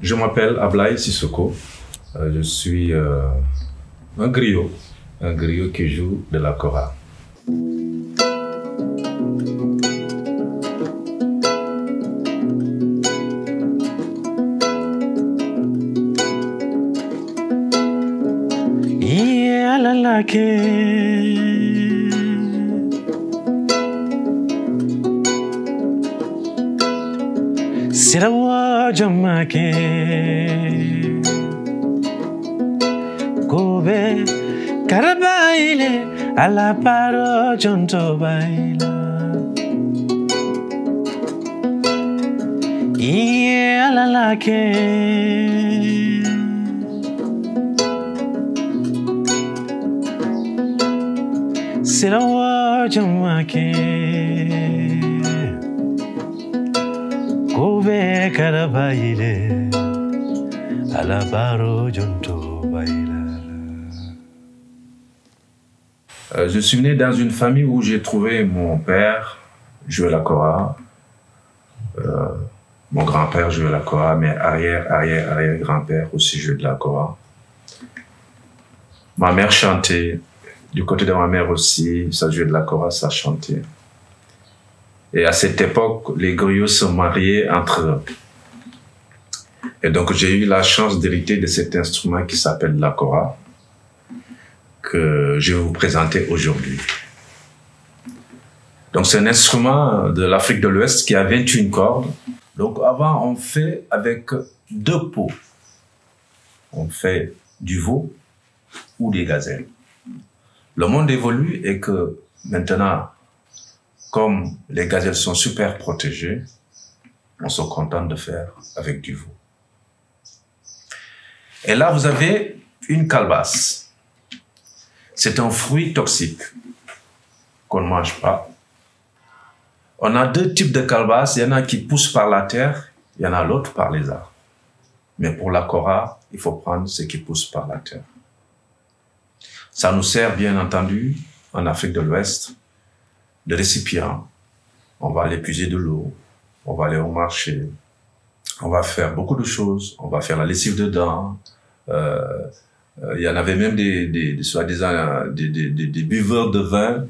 Je m'appelle Ablaye Sissoko. Je suis un griot qui joue de la kora. Sirawa jamake Kobe karabaile ala paro jonto baila Iye ala lake Sirawa jamake Kobe karabaile ala paro jonto baila. Je suis né dans une famille où j'ai trouvé mon père jouer la kora, mon grand-père jouait la kora, mes arrière-grand-père aussi jouait de la kora. Ma mère chantait, du côté de ma mère aussi, ça jouait de la kora, ça chantait. Et à cette époque, les griots se mariaient entre eux. Et donc j'ai eu la chance d'hériter de cet instrument qui s'appelle la kora, que je vais vous présenter aujourd'hui. Donc c'est un instrument de l'Afrique de l'Ouest qui a 21 cordes. Donc avant on fait avec 2 peaux. On fait du veau ou des gazelles. Le monde évolue et que maintenant, comme les gazelles sont super protégées, on se contente de faire avec du veau. Et là vous avez une calebasse. C'est un fruit toxique qu'on ne mange pas. On a 2 types de calebasses. Il y en a qui poussent par la terre, il y en a l'autre par les arbres. Mais pour la kora, il faut prendre ce qui pousse par la terre. Ça nous sert bien entendu, en Afrique de l'Ouest, de récipient. On va aller puiser de l'eau, on va aller au marché, on va faire beaucoup de choses, on va faire la lessive dedans. Il y en avait même soi-disant des buveurs de vin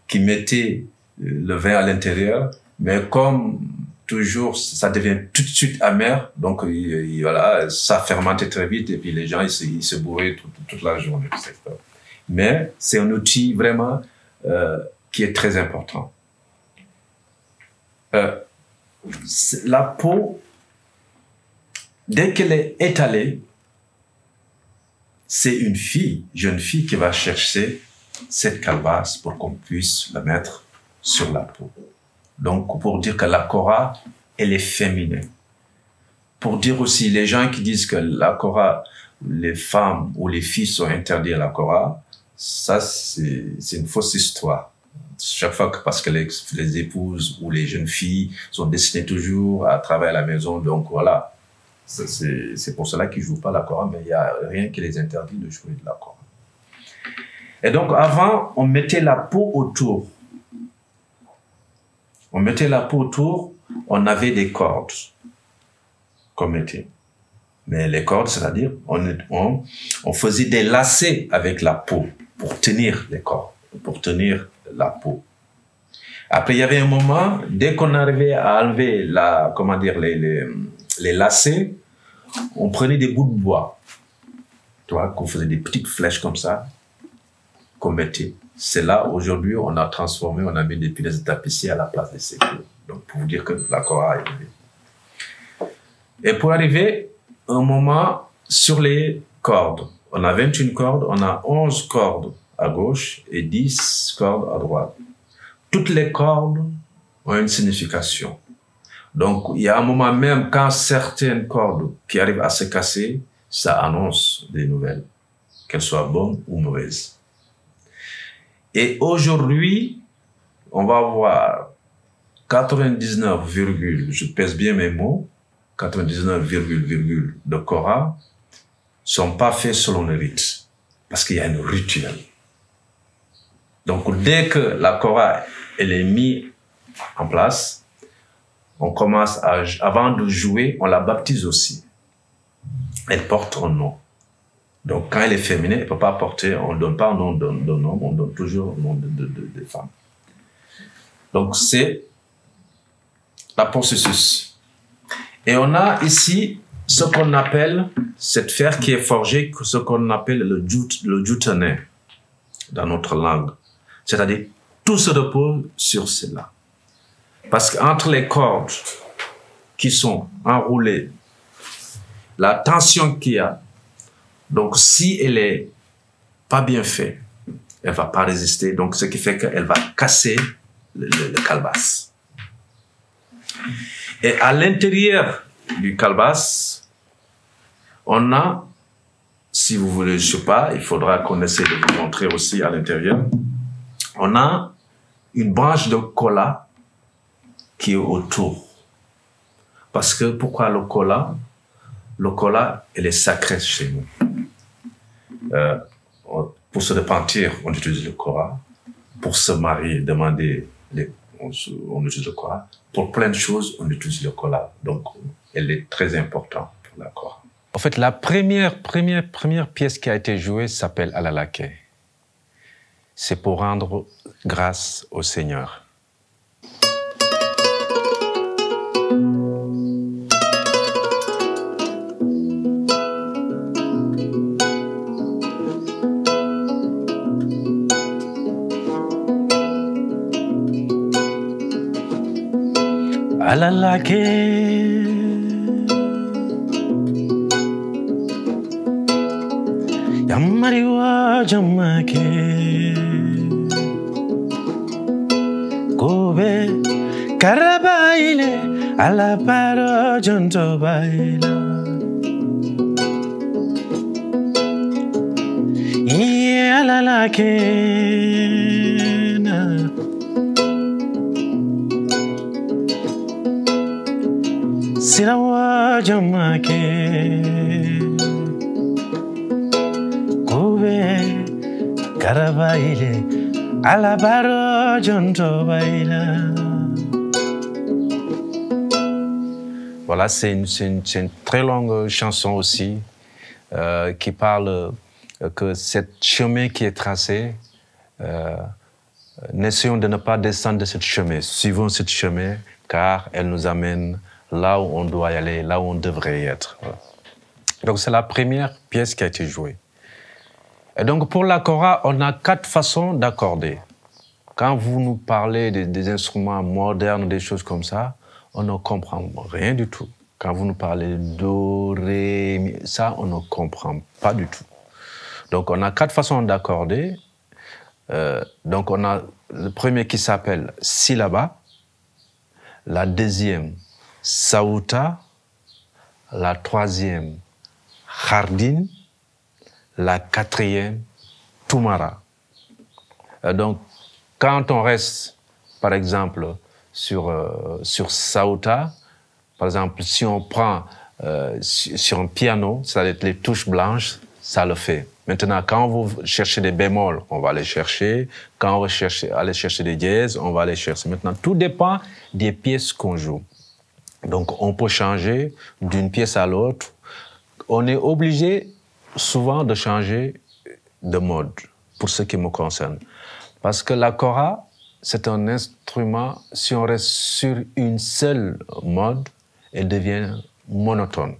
qui mettaient le vin à l'intérieur, mais comme toujours ça devient tout de suite amer, donc voilà, ça fermentait très vite et puis les gens ils se bourraient toute la journée. Mais c'est un outil vraiment qui est très important. La peau, dès qu'elle est étalée, c'est une jeune fille qui va chercher cette calebasse pour qu'on puisse la mettre sur la peau. Donc, pour dire que la kora, elle est féminine. Pour dire aussi, les gens qui disent que la kora, les femmes ou les filles sont interdites à la kora, ça, c'est une fausse histoire. Chaque fois que, parce que les épouses ou les jeunes filles sont destinées toujours à travailler à la maison, donc voilà. C'est pour cela qu'ils ne jouent pas la kora, mais il n'y a rien qui les interdit de jouer de la kora. Et donc, avant, on mettait la peau autour. On mettait la peau autour, on avait des cordes qu'on mettait. Mais les cordes, c'est-à-dire, on faisait des lacets avec la peau pour tenir les cordes, pour tenir la peau. Après, il y avait un moment, dès qu'on arrivait à enlever les lacets, on prenait des bouts de bois, tu vois, qu'on faisait des petites flèches comme ça, qu'on mettait. C'est là, aujourd'hui, on a transformé, on a mis des punaises de tapissier à la place des sécures. Donc, pour vous dire que la kora a évolué. Et pour arriver, un moment, sur les cordes, on a 21 cordes, on a 11 cordes à gauche et 10 cordes à droite. Toutes les cordes ont une signification. Donc, il y a un moment même, quand certaines cordes qui arrivent à se casser, ça annonce des nouvelles, qu'elles soient bonnes ou mauvaises. Et aujourd'hui, on va voir 99, je pèse bien mes mots, 99, de kora sont pas faits selon le rite, parce qu'il y a un rituel. Donc, dès que la kora elle est mise en place, on commence avant de jouer, on la baptise aussi. Elle porte un nom. Donc, quand elle est féminine, elle ne peut pas porter, on ne donne pas un nom d'un homme, on donne toujours un nom de femme. Donc, c'est la processus. Et on a ici ce qu'on appelle, cette fer qui est forgée, ce qu'on appelle le jutenet dans notre langue. C'est-à-dire, tout se repose sur cela. Parce qu'entre les cordes qui sont enroulées, la tension qu'il y a, donc si elle est pas bien faite, elle va pas résister, donc ce qui fait qu'elle va casser le calebasse. Et à l'intérieur du calebasse, on a, si vous voulez, je sais pas, il faudra qu'on essaie de vous montrer aussi à l'intérieur, on a une branche de cola qui est autour. Parce que, pourquoi le cola? Le cola, elle est sacrée chez nous. Pour se repentir, on utilise le cola. Pour se marier, demander, on utilise le cola. Pour plein de choses, on utilise le cola. Donc, elle est très importante pour la Kora. En fait, la première pièce qui a été jouée s'appelle Alalake. C'est pour rendre grâce au Seigneur. Alalake, Yamariwa Jamake, Kobe Karabaile, Alaparo Jonto Baila. Alalake. Sirawa Jamake, Kobe Karabaile, Alabaro Jonto Baila. Voilà, c'est une très longue chanson aussi qui parle que cette chemin qui est tracé, n'essayons de ne pas descendre de cette chemin, suivons cette chemin car elle nous amène là où on doit y aller, là où on devrait y être. Voilà. Donc c'est la première pièce qui a été jouée. Et donc pour la kora, on a 4 façons d'accorder. Quand vous nous parlez des instruments modernes, des choses comme ça, on ne comprend rien du tout. Quand vous nous parlez do, ré, mi, ça, on ne comprend pas du tout. Donc on a 4 façons d'accorder. Donc on a le premier qui s'appelle syllaba, la deuxième sauta, la troisième khardin, la quatrième tumara. Donc quand on reste par exemple sur sauta, par exemple si on prend sur un piano, c'est-à-dire les touches blanches, ça le fait. Maintenant, quand vous cherchez des bémols, on va les chercher. Quand on va aller chercher des dièses, on va les chercher. Maintenant, tout dépend des pièces qu'on joue. Donc, on peut changer d'une pièce à l'autre. On est obligé souvent de changer de mode, pour ce qui me concerne. Parce que la kora, c'est un instrument, si on reste sur une seule mode, elle devient monotone.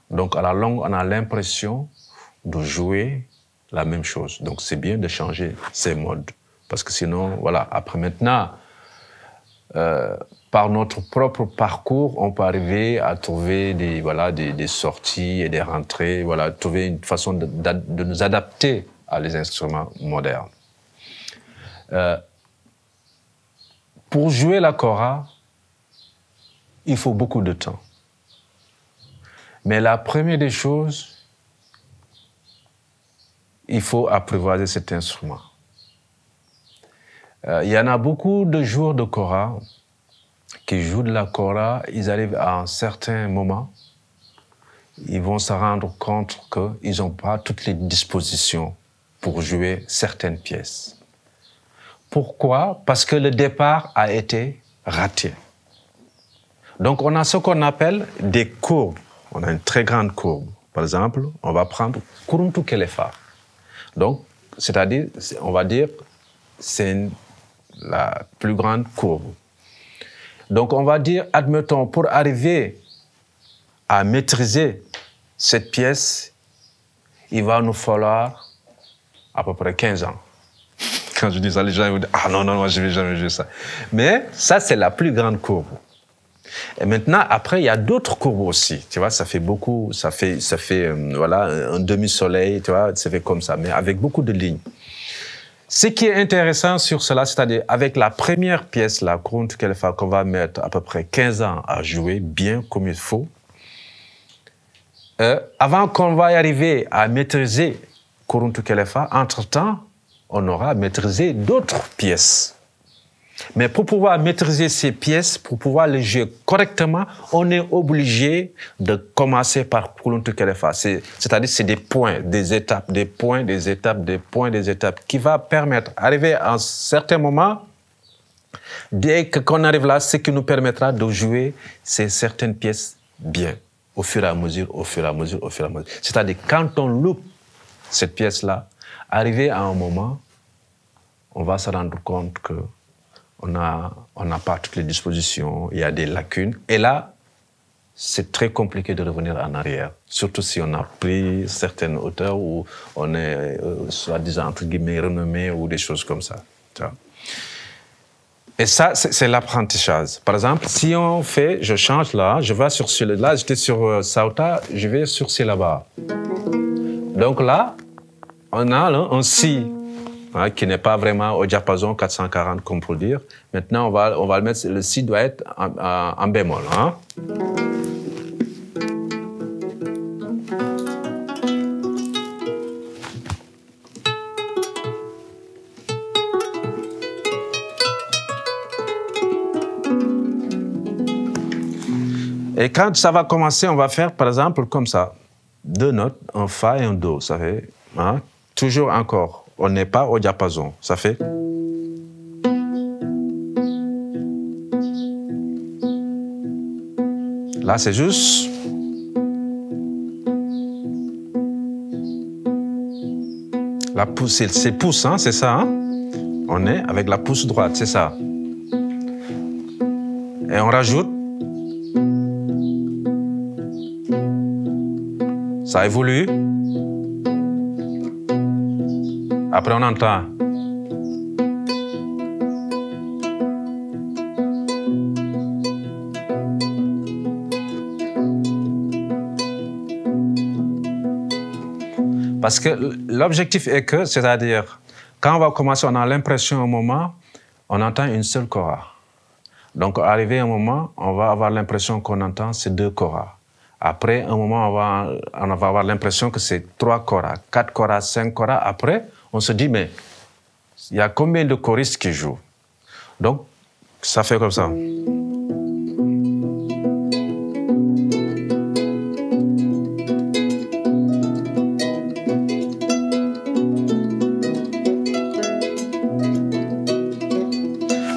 Donc, à la longue, on a l'impression de jouer la même chose. Donc, c'est bien de changer ces modes. Parce que sinon, voilà, après maintenant, par notre propre parcours, on peut arriver à trouver des sorties et des rentrées, voilà, trouver une façon de nous adapter à les instruments modernes. Pour jouer la kora, il faut beaucoup de temps. Mais la première des choses, il faut apprivoiser cet instrument. Il y en a beaucoup de joueurs de kora qui jouent de la kora, ils arrivent à un certain moment, ils vont se rendre compte qu'ils n'ont pas toutes les dispositions pour jouer certaines pièces. Pourquoi? Parce que le départ a été raté. Donc, on a ce qu'on appelle des courbes. On a une très grande courbe. Par exemple, on va prendre Kuruntu Kelefa. Donc, c'est-à-dire, on va dire, c'est la plus grande courbe. Donc, on va dire, admettons, pour arriver à maîtriser cette pièce, il va nous falloir à peu près 15 ans. Quand je dis ça, les gens vont dire « Ah non, non, non, je ne vais jamais jouer ça. » Mais ça, c'est la plus grande courbe. Et maintenant, après, il y a d'autres courbes aussi. Tu vois, ça fait beaucoup, ça fait voilà, un demi-soleil, tu vois, ça fait comme ça, mais avec beaucoup de lignes. Ce qui est intéressant sur cela, c'est-à-dire avec la première pièce, la Kuruntu Kelefa, qu'on va mettre à peu près 15 ans à jouer bien comme il faut, avant qu'on va y arriver à maîtriser Kuruntu Kelefa, entre-temps, on aura maîtrisé d'autres pièces. Mais pour pouvoir maîtriser ces pièces, pour pouvoir les jouer correctement, on est obligé de commencer par Kuruntu Kelefa. C'est-à-dire c'est des points, des étapes, des points, des étapes, des points, des étapes, qui va permettre, arriver à un certain moment, dès qu'on arrive là, ce qui nous permettra de jouer ces certaines pièces bien, au fur et à mesure, au fur et à mesure, au fur et à mesure. C'est-à-dire quand on loupe cette pièce-là, arrivé à un moment, on va se rendre compte que on n'a pas toutes les dispositions, il y a des lacunes. Et là, c'est très compliqué de revenir en arrière. Surtout si on a pris certaines hauteurs où on est, soi-disant, entre guillemets, renommé ou des choses comme ça. Tu vois. Et ça, c'est l'apprentissage. Par exemple, si on fait, je change là, je vais sur celui-là, là, j'étais sur Sauta, je vais sur ce là-bas. Donc là, on a là, un Si. Hein, qui n'est pas vraiment au diapason 440, comme pour dire. Maintenant, on va le mettre, le Si doit être en bémol. Hein. Et quand ça va commencer, on va faire, par exemple, comme ça. 2 notes, un Fa et un Do, ça fait. Hein, toujours encore. On n'est pas au diapason. Ça fait. Là, c'est juste. La pouce, c'est pouce, hein, c'est ça. Hein? On est avec la pouce droite, c'est ça. Et on rajoute. Ça évolue. Après, on entend. Parce que l'objectif est que, c'est-à-dire, quand on va commencer, on a l'impression, un moment, on entend une seule kora. Donc, arrivé un moment, on va avoir l'impression qu'on entend ces 2 koras. Après, un moment, on va avoir l'impression que c'est 3 koras, 4 koras, 5 koras. Après, on se dit, mais il y a combien de choristes qui jouent? Donc, ça fait comme ça.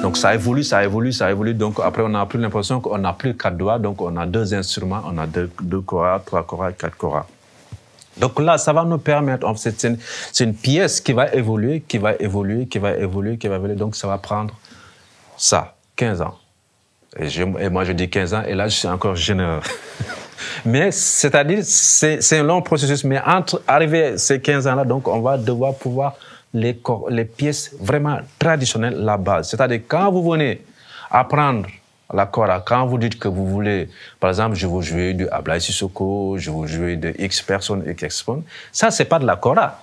Donc, ça évolue, ça évolue, ça évolue. Donc, après, on n'a plus l'impression qu'on n'a plus 4 doigts. Donc, on a 2 instruments, on a 2 koras, 3 koras, 4 koras. Donc là, ça va nous permettre, c'est une pièce qui va évoluer, qui va évoluer, qui va évoluer, qui va évoluer. Donc ça va prendre ça, 15 ans. Et moi, je dis 15 ans, et là, je suis encore généreux. Mais c'est-à-dire, c'est un long processus. Mais entre arriver à ces 15 ans-là, donc on va devoir pouvoir les pièces vraiment traditionnelles, la base. C'est-à-dire, quand vous venez apprendre la kora, quand vous dites que vous voulez, par exemple, je vous jouer du Ablaye Sissoko, je vous jouer de X personnes, X personnes, ça, c'est pas de la kora.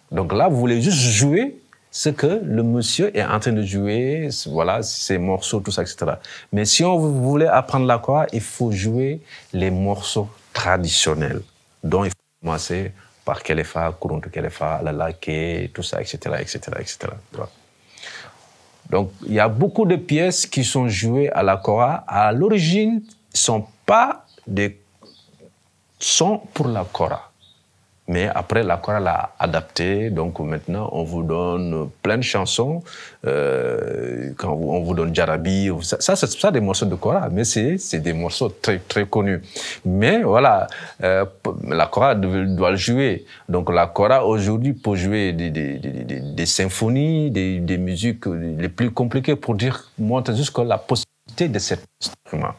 Donc là, vous voulez juste jouer ce que le monsieur est en train de jouer, voilà, ses morceaux, tout ça, etc. Mais si on voulait apprendre la kora, il faut jouer les morceaux traditionnels, dont il faut commencer par Kelefa, Kuruntu Kelefa, Lalake, tout ça, etc., etc., etc. Donc, il y a beaucoup de pièces qui sont jouées à la kora. À l'origine, ne sont pas des sons pour la kora. Mais après, la chorale a adapté, donc maintenant, on vous donne plein de chansons. Quand on vous donne Jarabi, ça c'est pas des morceaux de chorale, mais c'est des morceaux très, très connus. Mais voilà, la chorale doit le jouer. Donc la chorale, aujourd'hui, pour jouer des symphonies, des musiques les plus compliquées, pour dire, montrer jusqu'à la possibilité de cet instrument.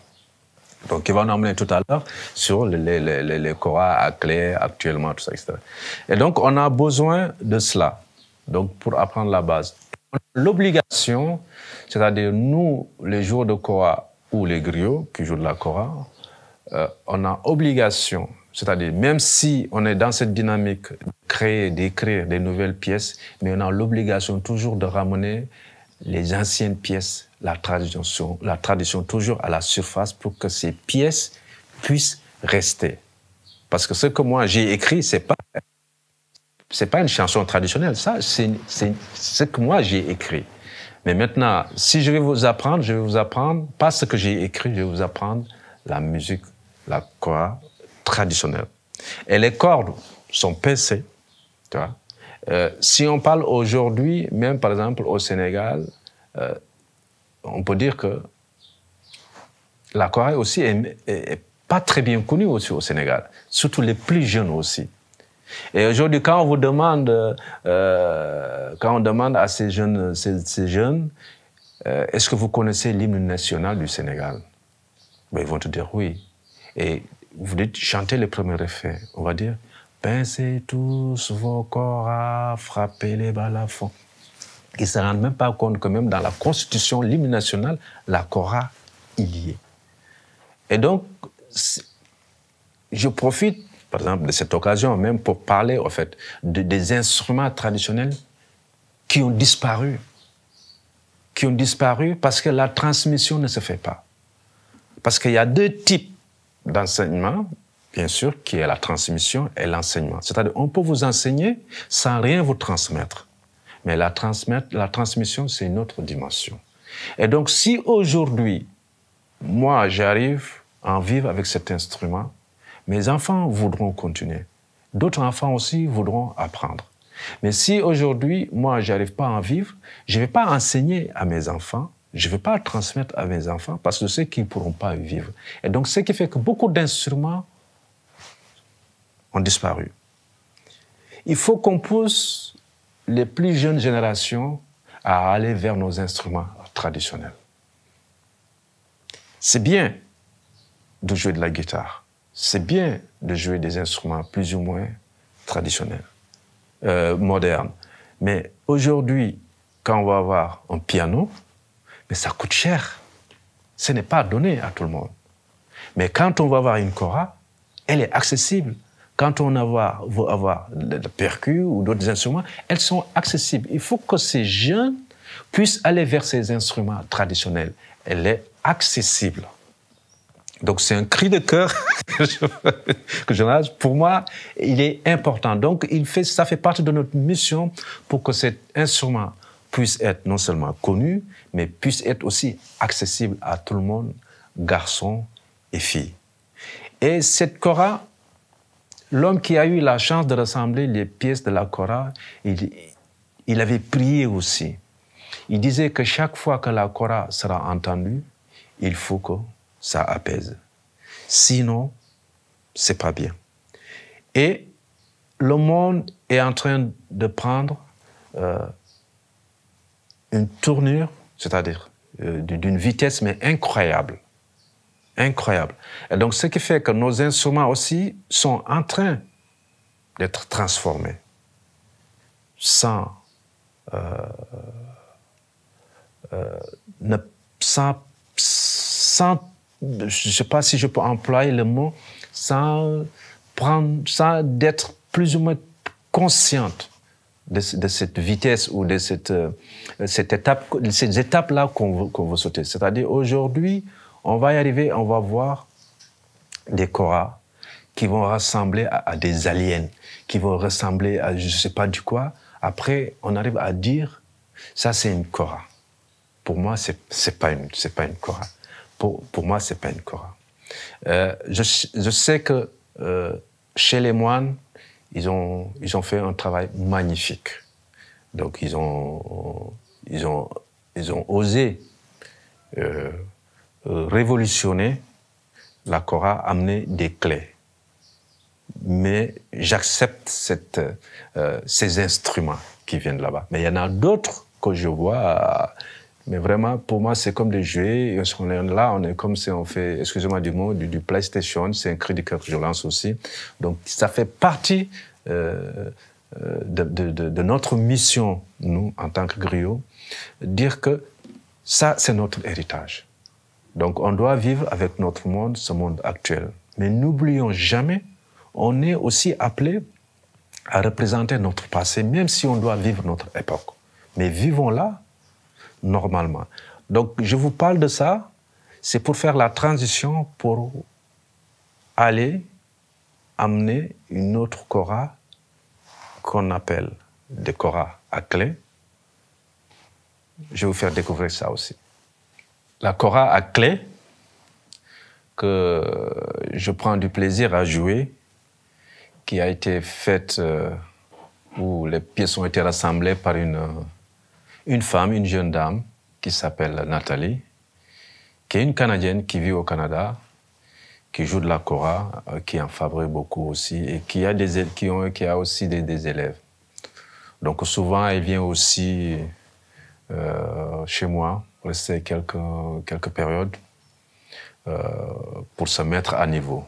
Donc, il va nous emmener tout à l'heure sur les chorales à clé actuellement, tout ça, etc. Et donc, on a besoin de cela, donc pour apprendre la base. L'obligation, c'est-à-dire nous, les joueurs de chorale ou les griots qui jouent de la chorale, on a obligation, c'est-à-dire même si on est dans cette dynamique de créer, d'écrire des nouvelles pièces, mais on a l'obligation toujours de ramener les anciennes pièces, la tradition toujours à la surface pour que ces pièces puissent rester. Parce que ce que moi j'ai écrit, c'est pas une chanson traditionnelle, ça c'est ce que moi j'ai écrit. Mais maintenant, si je vais vous apprendre pas ce que j'ai écrit, je vais vous apprendre la musique, la chorale traditionnelle. Et les cordes sont pincées, tu vois. Si on parle aujourd'hui, même par exemple au Sénégal, on peut dire que la chorale aussi est pas très bien connue aussi au Sénégal, surtout les plus jeunes aussi. Et aujourd'hui, quand on demande à ces jeunes, est-ce que vous connaissez l'hymne national du Sénégal? Ben, ils vont te dire oui. Et vous dites, chantez le premier refrain. On va dire, pincez tous vos corps, frappez les balafons. Ils ne se rendent même pas compte que même dans la Constitution, l'hymne national, la chorale, il y est. Et donc, je profite, par exemple, de cette occasion même pour parler, en fait, des instruments traditionnels qui ont disparu. Qui ont disparu parce que la transmission ne se fait pas. Parce qu'il y a deux types d'enseignement, bien sûr, qui est la transmission et l'enseignement. C'est-à-dire, on peut vous enseigner sans rien vous transmettre. Mais la transmission, c'est une autre dimension. Et donc, si aujourd'hui, moi, j'arrive à en vivre avec cet instrument, mes enfants voudront continuer. D'autres enfants aussi voudront apprendre. Mais si aujourd'hui, moi, je n'arrive pas à en vivre, je ne vais pas enseigner à mes enfants, je ne vais pas transmettre à mes enfants parce que je sais qu'ils ne pourront pas vivre. Et donc, ce qui fait que beaucoup d'instruments ont disparu. Il faut qu'on pousse les plus jeunes générations à aller vers nos instruments traditionnels. C'est bien de jouer de la guitare. C'est bien de jouer des instruments plus ou moins traditionnels, modernes. Mais aujourd'hui, quand on va avoir un piano, mais ça coûte cher. Ce n'est pas donné à tout le monde. Mais quand on va avoir une chorale, elle est accessible. Quand on va avoir des percus ou d'autres instruments, elles sont accessibles. Il faut que ces jeunes puissent aller vers ces instruments traditionnels. Elle est accessible. Donc c'est un cri de cœur que je lance. Pour moi, il est important. Donc ça fait partie de notre mission pour que cet instrument puisse être non seulement connu, mais puisse être aussi accessible à tout le monde, garçons et filles. Et cette chorale, l'homme qui a eu la chance de rassembler les pièces de la chorale, il avait prié aussi. Il disait que chaque fois que la chorale sera entendue, il faut que ça apaise. Sinon, c'est pas bien. Et le monde est en train de prendre une tournure, c'est-à-dire d'une vitesse mais incroyable. Incroyable. Et donc, ce qui fait que nos instruments aussi sont en train d'être transformés. Sans je ne sais pas si je peux employer le mot, sans d'être plus ou moins consciente de cette vitesse ou de ces étapes-là qu'on veut sauter. C'est-à-dire, aujourd'hui, on va y arriver, on va voir des chorales qui vont ressembler à des aliens, qui vont ressembler à je ne sais pas du quoi. Après, on arrive à dire, ça c'est une chorale. Pour moi, c'est pas une chorale. Pour moi, c'est pas une chorale. Je sais que chez les moines, ils ont fait un travail magnifique. Donc, ils ont osé révolutionner la kora, amener des clés. Mais j'accepte ces instruments qui viennent de là-bas. Mais il y en a d'autres que je vois, mais vraiment, pour moi, c'est comme des jeux. On est là, on est comme si on fait, excusez-moi du mot, du PlayStation. C'est un cri du cœur que je lance aussi. Donc, ça fait partie de notre mission, nous, en tant que griots, dire que ça, c'est notre héritage. Donc, on doit vivre avec notre monde, ce monde actuel. Mais n'oublions jamais, on est aussi appelé à représenter notre passé, même si on doit vivre notre époque. Mais vivons-la normalement. Donc, je vous parle de ça, c'est pour faire la transition pour aller amener une autre kora qu'on appelle des koras à clé. Je vais vous faire découvrir ça aussi. La kora à clé, que je prends du plaisir à jouer, qui a été faite, où les pièces ont été rassemblées par une femme, une jeune dame, qui s'appelle Nathalie, qui est une Canadienne qui vit au Canada, qui joue de la kora, qui en fabrique beaucoup aussi, et qui a aussi des élèves. Donc souvent, elle vient aussi chez moi, rester quelques périodes pour se mettre à niveau.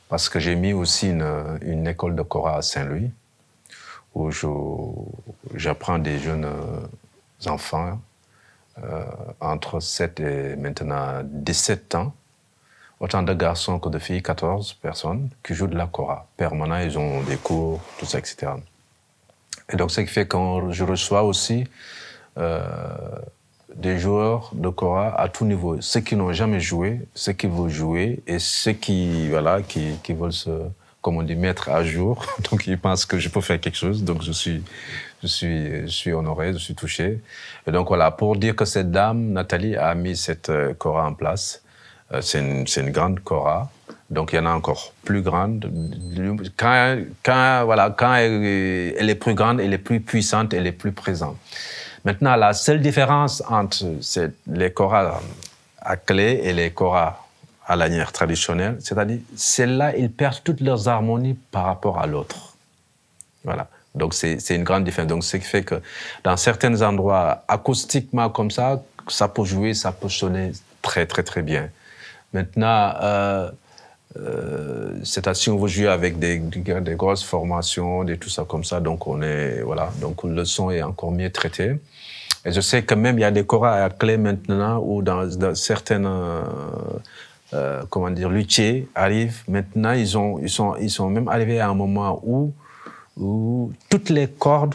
Parce que j'ai mis aussi une école de kora à Saint-Louis, où j'apprends des jeunes enfants entre 7 et maintenant 17 ans, autant de garçons que de filles, 14 personnes, qui jouent de la kora. Permanent, ils ont des cours, tout ça, etc. Et donc, ce qui fait que je reçois aussi des joueurs de kora à tout niveau. Ceux qui n'ont jamais joué, ceux qui veulent jouer et ceux qui veulent se, comme on dit, mettre à jour. Donc, ils pensent que je peux faire quelque chose. Donc, je suis honoré, je suis touché. Et donc, voilà, pour dire que cette dame, Nathalie, a mis cette kora en place. C'est une grande kora. Donc, il y en a encore plus grande. Quand elle est plus grande, elle est plus puissante, elle est plus présente. Maintenant, la seule différence entre les koras à clé et les koras à lanière traditionnelle, c'est-à-dire, celles-là, ils perdent toutes leurs harmonies par rapport à l'autre. Voilà. Donc, c'est une grande différence. Donc, ce qui fait que dans certains endroits, acoustiquement comme ça peut jouer, ça peut sonner très, très, très bien. Maintenant, c'est-à-dire si on veut jouer avec des grosses formations, tout ça comme ça, donc donc le son est encore mieux traité. Et je sais que même il y a des koras à clé maintenant où dans certaines luthiers arrivent maintenant, ils sont même arrivés à un moment où toutes les cordes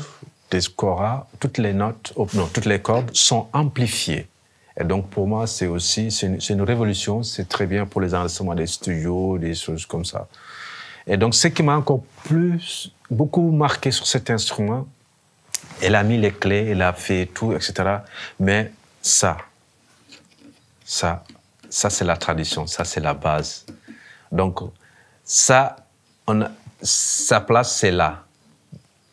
des koras, toutes les cordes sont amplifiées. Et donc, pour moi, c'est une révolution. C'est très bien pour les enregistrements des studios, des choses comme ça. Et donc, ce qui m'a encore beaucoup marqué sur cet instrument, elle a mis les clés, elle a fait tout, etc. Mais ça, c'est la tradition, ça, c'est la base. Donc, sa place, c'est là.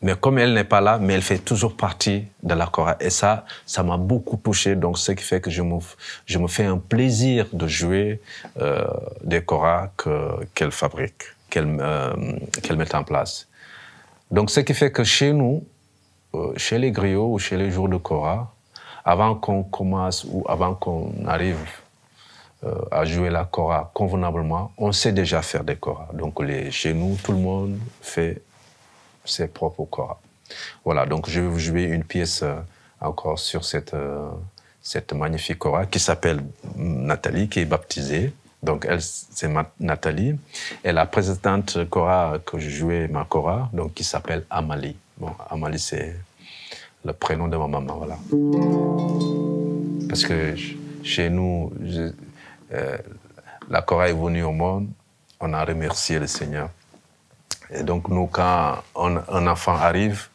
Mais comme elle n'est pas là, mais elle fait toujours partie de la kora. Et ça m'a beaucoup touché. Donc, ce qui fait que je me fais un plaisir de jouer des koras qu'elle fabrique, qu'elle met en place. Donc, ce qui fait que chez nous, chez les griots ou chez les jours de kora, avant qu'on commence ou avant qu'on arrive à jouer la kora convenablement, on sait déjà faire des koras. Donc, chez nous, tout le monde fait ses propres koras. Voilà, donc je vais vous jouer une pièce encore sur cette magnifique kora qui s'appelle Nathalie, qui est baptisée. Donc elle, c'est Nathalie. Et la précédente kora que je jouais, ma kora, donc qui s'appelle Amalie. Bon, Amalie, c'est le prénom de ma maman, voilà. Parce que chez nous, la kora est venue au monde, on a remercié le Seigneur. Et donc, nous, quand un enfant arrive,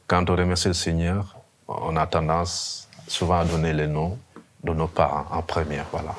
quand on remercie le Seigneur, on a tendance souvent à donner les noms de nos parents en première, voilà.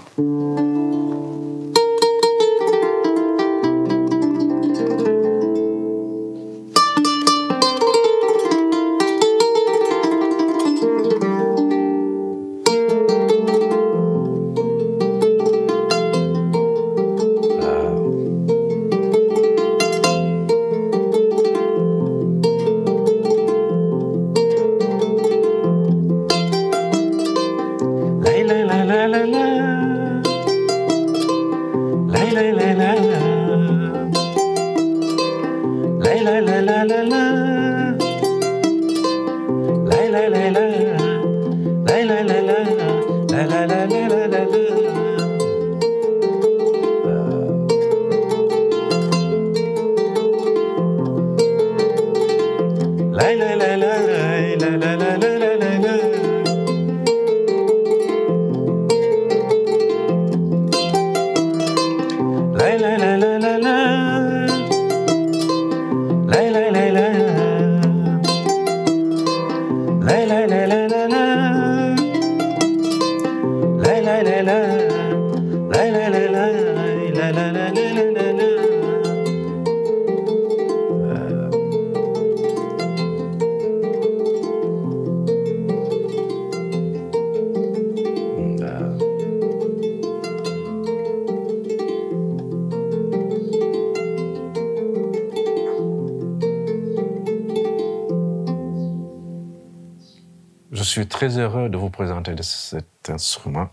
Je suis très heureux de vous présenter cet instrument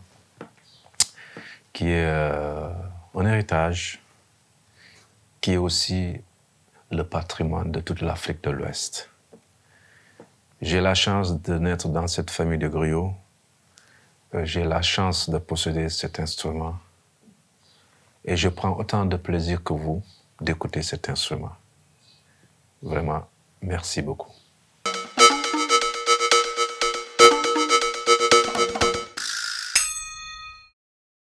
qui est un héritage, qui est aussi le patrimoine de toute l'Afrique de l'Ouest. J'ai la chance de naître dans cette famille de griots. J'ai la chance de posséder cet instrument. Et je prends autant de plaisir que vous d'écouter cet instrument. Vraiment, merci beaucoup.